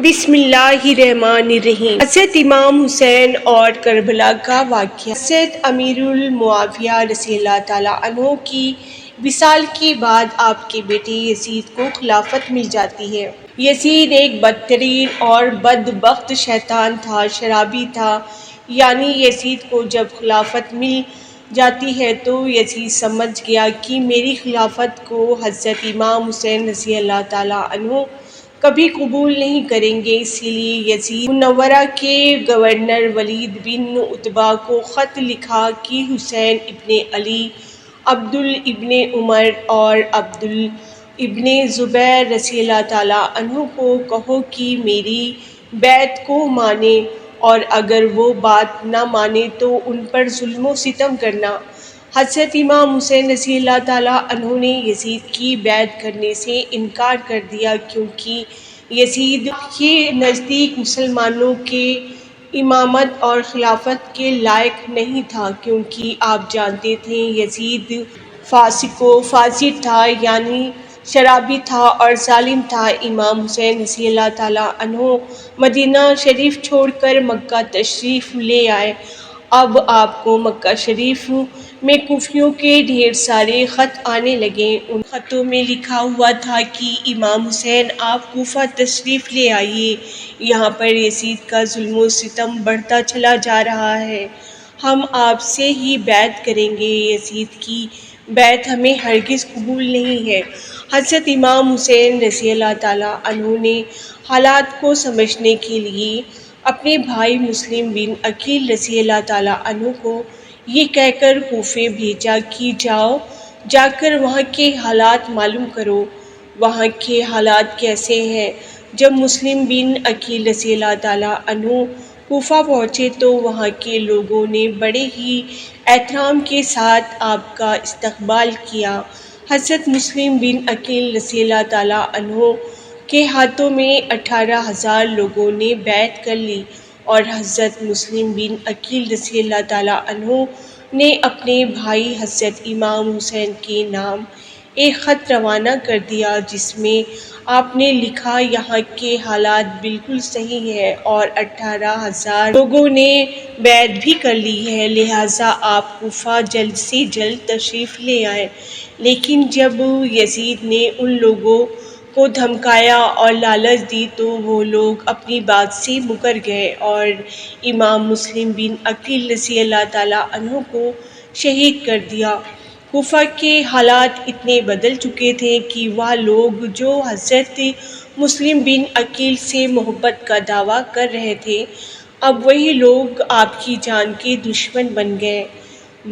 بسم اللہ الرحمن الرحیم۔ حضرت امام حسین اور کربلا کا واقعہ۔ حضرت امیر المعاویہ رضی اللہ تعالیٰ عنہ کی وصال کے بعد آپ کے بیٹے یزید کو خلافت مل جاتی ہے۔ یزید ایک بدترین اور بدبخت شیطان تھا، شرابی تھا۔ یعنی یزید کو جب خلافت مل جاتی ہے تو یزید سمجھ گیا کہ میری خلافت کو حضرت امام حسین رضی اللہ تعالیٰ عنہ کبھی قبول نہیں کریں گے۔ اسی لیے یزید منورہ کے گورنر ولید بن عتبہ کو خط لکھا کہ حسین ابن علی، عبدل ابن عمر اور عبدل ابن زبیر رضی اللہ تعالیٰ عنہ کو کہو کہ میری بیعت کو مانیں، اور اگر وہ بات نہ مانے تو ان پر ظلم و ستم کرنا۔ حضرت امام حسین رضی اللہ تعالیٰ عنہ نے یزید کی بیعت کرنے سے انکار کر دیا، کیونکہ یزید کے نزدیک مسلمانوں کے امامت اور خلافت کے لائق نہیں تھا، کیونکہ آپ جانتے تھے یزید فاسق و فاجر تھا، یعنی شرابی تھا اور ظالم تھا۔ امام حسین رضی اللہ تعالیٰ عنہ مدینہ شریف چھوڑ کر مکہ تشریف لے آئے۔ اب آپ کو مکہ شریف میں کوفیوں کے ڈھیر سارے خط آنے لگے۔ ان خطوں میں لکھا ہوا تھا کہ امام حسین آپ کوفہ تشریف لے آئیے، یہاں پر یزید کا ظلم و ستم بڑھتا چلا جا رہا ہے، ہم آپ سے ہی بیعت کریں گے، یزید کی بیعت ہمیں ہرگز قبول نہیں ہے۔ حضرت امام حسین رضی اللہ تعالیٰ عنہ نے حالات کو سمجھنے کے لیے اپنے بھائی مسلم بن عقیل رضی اللہ تعالیٰ عنہ کو یہ کہہ کر کوفے بھیجا کہ جا کر وہاں کے حالات معلوم کرو۔ وہاں کے حالات کیسے ہیں؟ جب مسلم بن عقیل رضی اللہ تعالیٰ عنہ کوفہ پہنچے تو وہاں کے لوگوں نے بڑے ہی احترام کے ساتھ آپ کا استقبال کیا۔ حضرت مسلم بن عقیل رضی اللہ تعالیٰ عنہ کے ہاتھوں میں 18,000 لوگوں نے بیعت کر لی، اور حضرت مسلم بن عقیل رضی اللہ تعالیٰ عنہ نے اپنے بھائی حضرت امام حسین کے نام ایک خط روانہ کر دیا، جس میں آپ نے لکھا یہاں کے حالات بالکل صحیح ہیں اور 18,000 لوگوں نے بیعت بھی کر لی ہے، لہٰذا آپ کوفہ جلد سے جلد تشریف لے آئیں۔ لیکن جب یزید نے ان لوگوں کو دھمکایا اور لالچ دی تو وہ لوگ اپنی بات سے مکر گئے اور امام مسلم بن عقیل رضی اللہ تعالیٰ عنہ کو شہید کر دیا۔ کوفہ کے حالات اتنے بدل چکے تھے کہ وہ لوگ جو حضرت مسلم بن عقیل سے محبت کا دعویٰ کر رہے تھے، اب وہی لوگ آپ کی جان کے دشمن بن گئے۔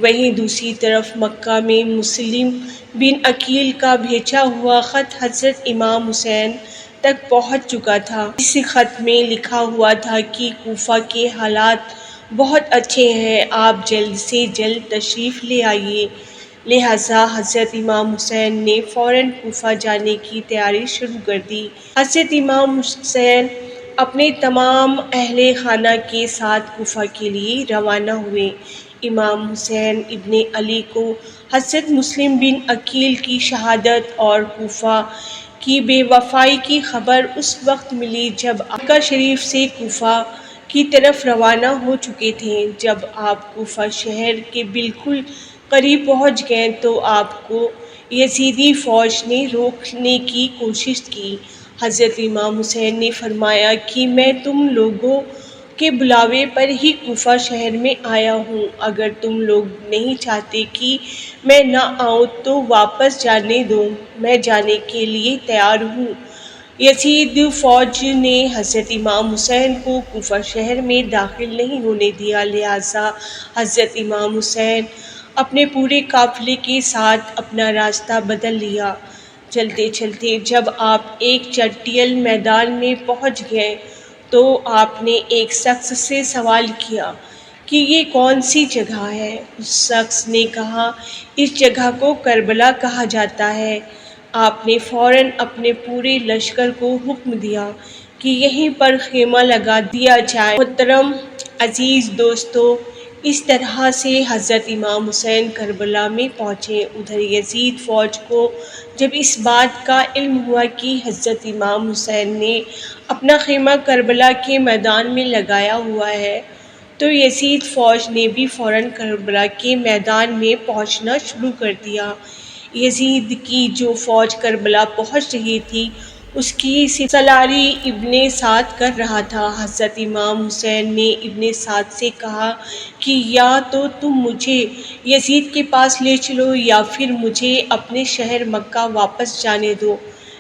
وہیں دوسری طرف مکہ میں مسلم بن عقیل کا بھیجا ہوا خط حضرت امام حسین تک پہنچ چکا تھا۔ اس خط میں لکھا ہوا تھا کہ کوفہ کے حالات بہت اچھے ہیں، آپ جلد سے جلد تشریف لے آئیے۔ لہٰذا حضرت امام حسین نے فوراً کوفہ جانے کی تیاری شروع کر دی۔ حضرت امام حسین اپنے تمام اہل خانہ کے ساتھ کوفہ کے لیے روانہ ہوئے۔ امام حسین ابن علی کو حضرت مسلم بن عقیل کی شہادت اور کوفہ کی بے وفائی کی خبر اس وقت ملی جب مکہ شریف سے کوفہ کی طرف روانہ ہو چکے تھے۔ جب آپ کوفہ شہر کے بالکل قریب پہنچ گئے تو آپ کو یزیدی فوج نے روکنے کی کوشش کی۔ حضرت امام حسین نے فرمایا کہ میں تم لوگوں کے بلاوے پر ہی کوفہ شہر میں آیا ہوں، اگر تم لوگ نہیں چاہتے کہ میں نہ آؤں تو واپس جانے دو، میں جانے کے لیے تیار ہوں۔ یزید فوج نے حضرت امام حسین کو کوفہ شہر میں داخل نہیں ہونے دیا، لہٰذا حضرت امام حسین اپنے پورے قافلے کے ساتھ اپنا راستہ بدل لیا۔ چلتے چلتے جب آپ ایک چٹیل میدان میں پہنچ گئے تو آپ نے ایک شخص سے سوال کیا کہ یہ کون سی جگہ ہے؟ اس شخص نے کہا اس جگہ کو کربلا کہا جاتا ہے۔ آپ نے فوراً اپنے پورے لشکر کو حکم دیا کہ یہیں پر خیمہ لگا دیا جائے۔ محترم عزیز دوستو، اس طرح سے حضرت امام حسین کربلا میں پہنچے۔ ادھر یزید فوج کو جب اس بات کا علم ہوا کہ حضرت امام حسین نے اپنا خیمہ کربلا کے میدان میں لگایا ہوا ہے تو یزید فوج نے بھی فوراً کربلا کے میدان میں پہنچنا شروع کر دیا۔ یزید کی جو فوج کربلا پہنچ رہی تھی اس کی سالاری ابن سعد کر رہا تھا۔ حضرت امام حسین نے ابن سعد سے کہا کہ یا تو تم مجھے یزید کے پاس لے چلو یا پھر مجھے اپنے شہر مکہ واپس جانے دو،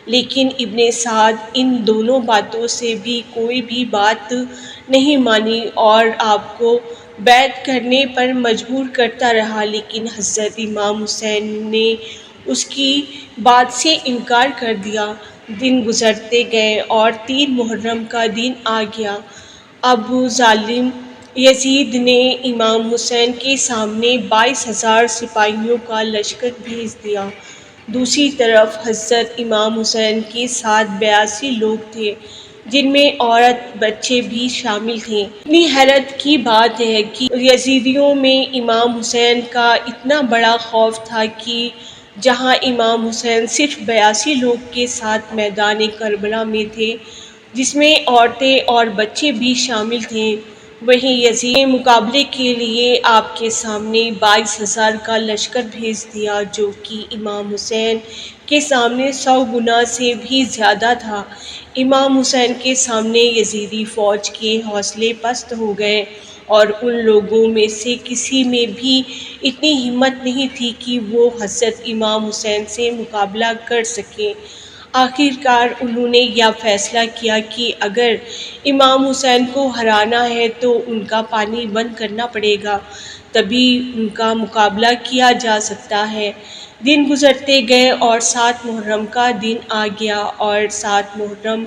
لیکن ابن سعد ان دونوں باتوں سے بھی کوئی بھی بات نہیں مانی اور آپ کو بیعت کرنے پر مجبور کرتا رہا، لیکن حضرت امام حسین نے اس کی بات سے انکار کر دیا۔ دن گزرتے گئے اور 3 محرم کا دن آ گیا۔ اب ظالم یزید نے امام حسین کے سامنے 22,000 سپاہیوں کا لشکر بھیج دیا۔ دوسری طرف حضرت امام حسین کے ساتھ 82 لوگ تھے جن میں عورت بچے بھی شامل تھے۔ اتنی حیرت کی بات ہے کہ یزیدیوں میں امام حسین کا اتنا بڑا خوف تھا کہ جہاں امام حسین صرف 82 لوگ کے ساتھ میدان کربلا میں تھے جس میں عورتیں اور بچے بھی شامل تھے، وہیں یزید نے مقابلے کے لیے آپ کے سامنے 22,000 کا لشکر بھیج دیا جو کہ امام حسین کے سامنے 100 گنا سے بھی زیادہ تھا۔ امام حسین کے سامنے یزیدی فوج کے حوصلے پست ہو گئے اور ان لوگوں میں سے کسی میں بھی اتنی ہمت نہیں تھی کہ وہ حضرت امام حسین سے مقابلہ کر سکیں۔ آخر کار انہوں نے یہ فیصلہ کیا کہ اگر امام حسین کو ہرانا ہے تو ان کا پانی بند کرنا پڑے گا، تبھی ان کا مقابلہ کیا جا سکتا ہے۔ دن گزرتے گئے اور 7 محرم کا دن آ گیا اور 7 محرم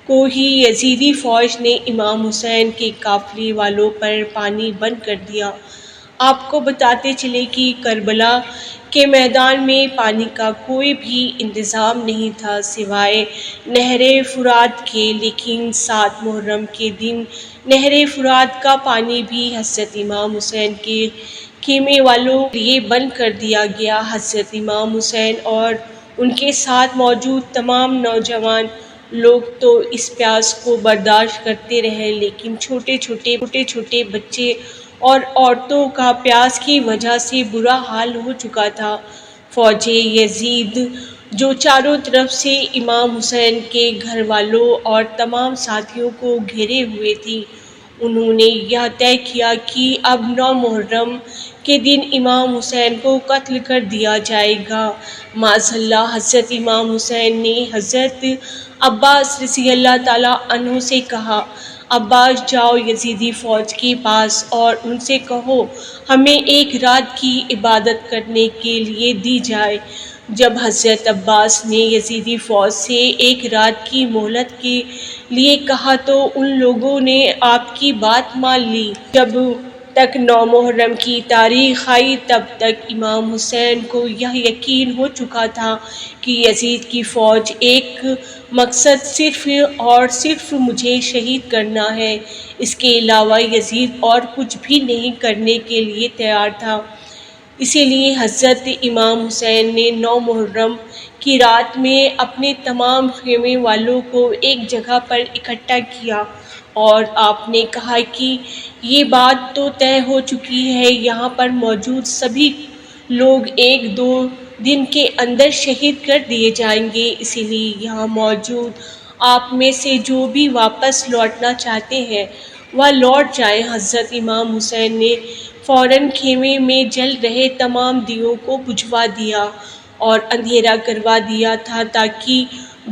کو ہی یزیدی فوج نے امام حسین کے قافلے والوں پر پانی بند کر دیا۔ آپ کو بتاتے چلیں کہ کربلا کے میدان میں پانی کا کوئی بھی انتظام نہیں تھا سوائے نہر فرات کے، لیکن 7 محرم کے دن نہر فرات کا پانی بھی حضرت امام حسین کے خیمے والوں کے لیے بند کر دیا گیا۔ حضرت امام حسین اور ان کے ساتھ موجود تمام نوجوان لوگ تو اس پیاس کو برداشت کرتے رہے، لیکن چھوٹے چھوٹے بچے اور عورتوں کا پیاس کی وجہ سے برا حال ہو چکا تھا۔ فوج یزید جو چاروں طرف سے امام حسین کے گھر والوں اور تمام ساتھیوں کو گھیرے ہوئے تھی، انہوں نے یہ طے کیا کہ اب 9 محرم کے دن امام حسین کو قتل کر دیا جائے گا۔ معاذاللہ حضرت امام حسین نے حضرت عباس رضی اللہ تعالیٰ عنہ سے کہا، عباس جاؤ یزیدی فوج کے پاس اور ان سے کہو ہمیں ایک رات کی عبادت کرنے کے لیے دی جائے۔ جب حضرت عباس نے یزیدی فوج سے ایک رات کی مہلت کے لیے کہا تو ان لوگوں نے آپ کی بات مان لی۔ جب تک 9 محرم کی تاریخ آئی تب تک امام حسین کو یہ یقین ہو چکا تھا کہ یزید کی فوج ایک مقصد صرف اور صرف مجھے شہید کرنا ہے، اس کے علاوہ یزید اور کچھ بھی نہیں کرنے کے لیے تیار تھا۔ اسی لیے حضرت امام حسین نے 9 محرم کی رات میں اپنے تمام خیمے والوں کو ایک جگہ پر اکٹھا کیا اور آپ نے کہا کہ یہ بات تو طے ہو چکی ہے، یہاں پر موجود سبھی لوگ 1-2 دن کے اندر شہید کر دیے جائیں گے، اسی لیے یہاں موجود آپ میں سے جو بھی واپس لوٹنا چاہتے ہیں وہ لوٹ جائیں۔ حضرت امام حسین نے فوراً خیمے میں جل رہے تمام دیوں کو بجھوا دیا اور اندھیرا کروا دیا تھا تاکہ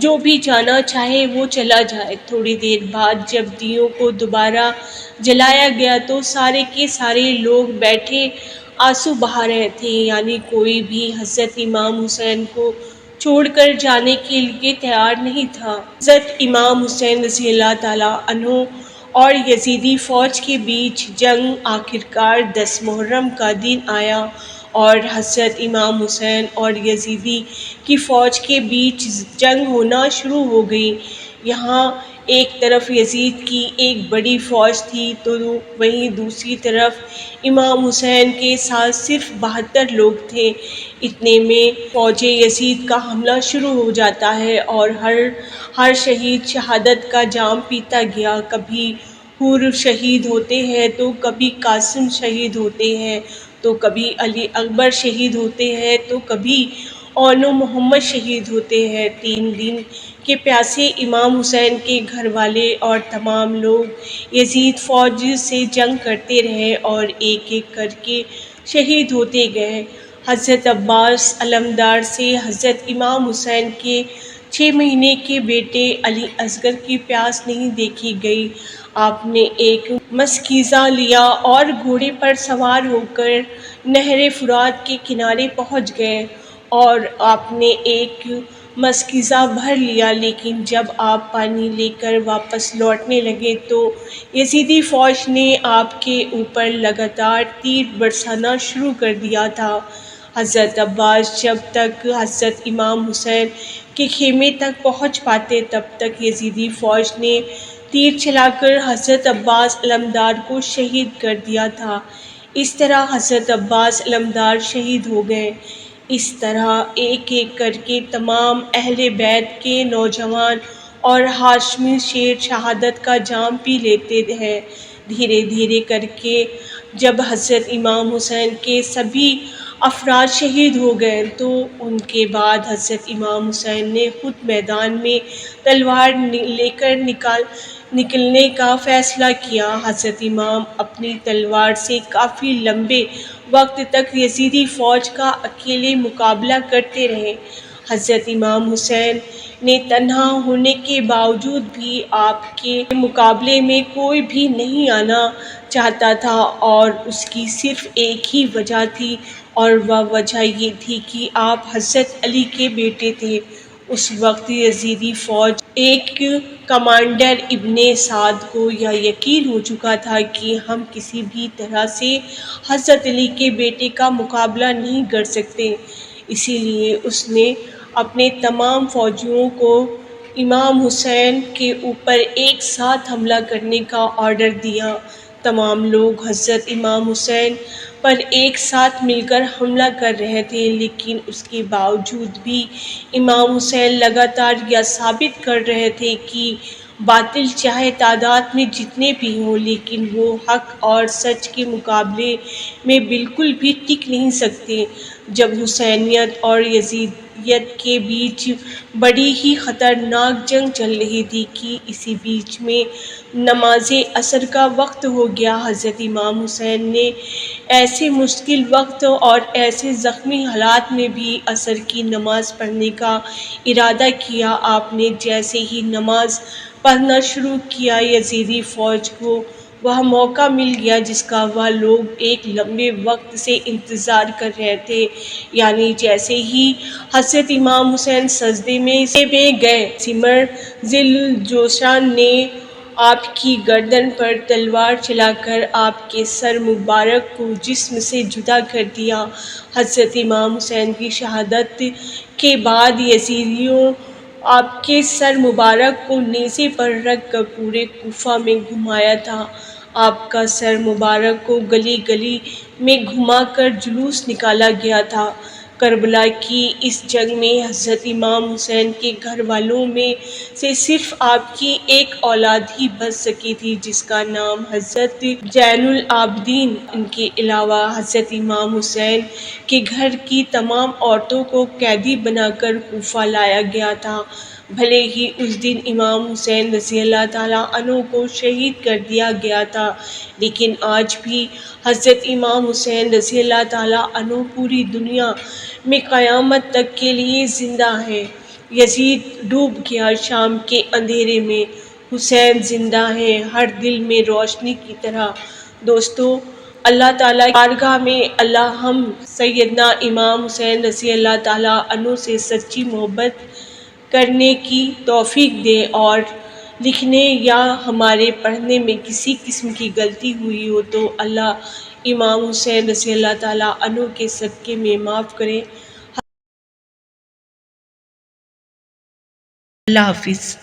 جو بھی جانا چاہے وہ چلا جائے۔ تھوڑی دیر بعد جب دیوں کو دوبارہ جلایا گیا تو سارے کے سارے لوگ بیٹھے آنسو بہا رہے تھے، یعنی کوئی بھی حضرت امام حسین کو چھوڑ کر جانے کے لیے تیار نہیں تھا۔ حضرت امام حسین رضی اللہ تعالیٰ عنہ اور یزیدی فوج کے بیچ جنگ آخرکار 10 محرم کا دن آیا اور حضرت امام حسین اور یزیدی کی فوج کے بیچ جنگ ہونا شروع ہو گئی۔ یہاں ایک طرف یزید کی ایک بڑی فوج تھی تو وہیں دوسری طرف امام حسین کے ساتھ صرف 72 لوگ تھے۔ اتنے میں فوج یزید کا حملہ شروع ہو جاتا ہے اور ہر شہید شہادت کا جام پیتا گیا۔ کبھی حور شہید ہوتے ہیں تو کبھی قاسم شہید ہوتے ہیں تو کبھی علی اکبر شہید ہوتے ہیں تو کبھی اون محمد شہید ہوتے ہیں۔ 3 دن کے پیاسے امام حسین کے گھر والے اور تمام لوگ یزید فوج سے جنگ کرتے رہے اور ایک ایک کر کے شہید ہوتے گئے۔ حضرت عباس علمدار سے حضرت امام حسین کے 6 مہینے کے بیٹے علی اصغر کی پیاس نہیں دیکھی گئی۔ آپ نے ایک مشکیزہ لیا اور گھوڑے پر سوار ہو کر نہر فرات کے کنارے پہنچ گئے اور آپ نے ایک مشکیزہ بھر لیا، لیکن جب آپ پانی لے کر واپس لوٹنے لگے تو یزیدی فوج نے آپ کے اوپر لگاتار تیر برسانا شروع کر دیا تھا۔ حضرت عباس جب تک حضرت امام حسین کے خیمے تک پہنچ پاتے تب تک یزیدی فوج نے تیر چلا کر حضرت عباس علمدار کو شہید کر دیا تھا۔ اس طرح حضرت عباس علمدار شہید ہو گئے۔ اس طرح ایک ایک کر کے تمام اہل بیت کے نوجوان اور ہاشمی شیر شہادت کا جام پی لیتے ہیں۔ دھیرے دھیرے کر کے جب حضرت امام حسین کے سبھی افراد شہید ہو گئے تو ان کے بعد حضرت امام حسین نے خود میدان میں تلوار لے کر نکلنے کا فیصلہ کیا۔ حضرت امام اپنی تلوار سے کافی لمبے وقت تک یزیدی فوج کا اکیلے مقابلہ کرتے رہے۔ حضرت امام حسین نے تنہا ہونے کے باوجود بھی آپ کے مقابلے میں کوئی بھی نہیں آنا چاہتا تھا اور اس کی صرف ایک ہی وجہ تھی اور وہ وجہ یہ تھی کہ آپ حضرت علی کے بیٹے تھے۔ اس وقت یزیدی فوج ایک کمانڈر ابن سعد کو یہ یقین ہو چکا تھا کہ ہم کسی بھی طرح سے حضرت علی کے بیٹے کا مقابلہ نہیں کر سکتے، اسی لیے اس نے اپنے تمام فوجیوں کو امام حسین کے اوپر ایک ساتھ حملہ کرنے کا آرڈر دیا۔ تمام لوگ حضرت امام حسین پر ایک ساتھ مل کر حملہ کر رہے تھے، لیکن اس کے باوجود بھی امام حسین لگاتار یہ ثابت کر رہے تھے کہ باطل چاہے تعداد میں جتنے بھی ہوں لیکن وہ حق اور سچ کے مقابلے میں بالکل بھی ٹک نہیں سکتے۔ جب حسینیت اور یزیدیت کے بیچ بڑی ہی خطرناک جنگ چل رہی تھی کہ اسی بیچ میں نماز عصر کا وقت ہو گیا۔ حضرت امام حسین نے ایسے مشکل وقت اور ایسے زخمی حالات میں بھی عصر کی نماز پڑھنے کا ارادہ کیا۔ آپ نے جیسے ہی نماز پڑھنا شروع کیا، یزیدی فوج کو وہ موقع مل گیا جس کا وہ لوگ ایک لمبے وقت سے انتظار کر رہے تھے، یعنی جیسے ہی حضرت امام حسین سجدے میں گئے، سمر ذی الجوشن نے آپ کی گردن پر تلوار چلا کر آپ کے سر مبارک کو جسم سے جدا کر دیا۔ حضرت امام حسین کی شہادت کے بعد یزیدیوں آپ کے سر مبارک کو نیزے پر رکھ کر پورے کوفہ میں گھمایا تھا۔ آپ کا سر مبارک کو گلی گلی میں گھما کر جلوس نکالا گیا تھا۔ کربلا کی اس جنگ میں حضرت امام حسین کے گھر والوں میں سے صرف آپ کی ایک اولاد ہی بچ سکی تھی جس کا نام حضرت زین العابدین۔ ان کے علاوہ حضرت امام حسین کے گھر کی تمام عورتوں کو قیدی بنا کر کوفہ لایا گیا تھا۔ بھلے ہی اس دن امام حسین رضی اللہ تعالیٰ عنہ کو شہید کر دیا گیا تھا، لیکن آج بھی حضرت امام حسین رضی اللہ تعالیٰ عنہ پوری دنیا میں قیامت تک کے لیے زندہ ہیں۔ یزید ڈوب گیا شام کے اندھیرے میں، حسین زندہ ہیں ہر دل میں روشنی کی طرح۔ دوستو، اللہ تعالیٰ کی بارگاہ میں اللہ ہم سیدنا امام حسین رضی اللہ تعالیٰ عنہ سے سچی محبت کرنے کی توفیق دے، اور لکھنے یا ہمارے پڑھنے میں کسی قسم کی غلطی ہوئی ہو تو اللہ امام حسین رضی اللہ تعالیٰ عنہ کے صدقے میں معاف کرے۔ اللہ حافظ۔